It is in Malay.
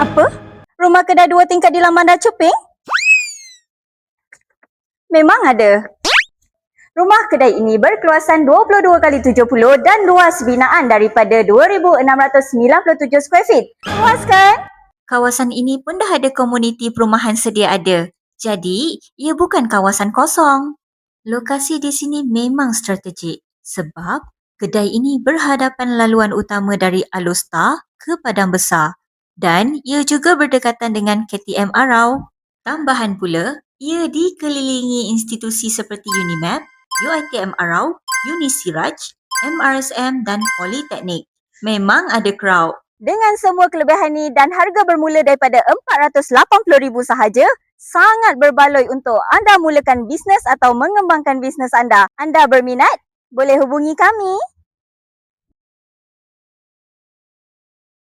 Apa? Rumah kedai 2 tingkat di Lamanda Cuping? Memang ada. Rumah kedai ini berkeluasan 22x70 dan luas binaan daripada 2,697 square feet. Luas kan? Kawasan ini pun dah ada komuniti perumahan sedia ada. Jadi, ia bukan kawasan kosong. Lokasi di sini memang strategik sebab kedai ini berhadapan laluan utama dari Alor ke Padang Besar dan ia juga berdekatan dengan KTM Arau. Tambahan pula, ia dikelilingi institusi seperti UNIMAP, UiTM Arau, Unisiraj, MRSM dan Politeknik. Memang ada crowd. Dengan semua kelebihan ini dan harga bermula daripada RM480,000 sahaja, sangat berbaloi untuk anda mulakan bisnes atau mengembangkan bisnes anda. Anda berminat? Boleh hubungi kami.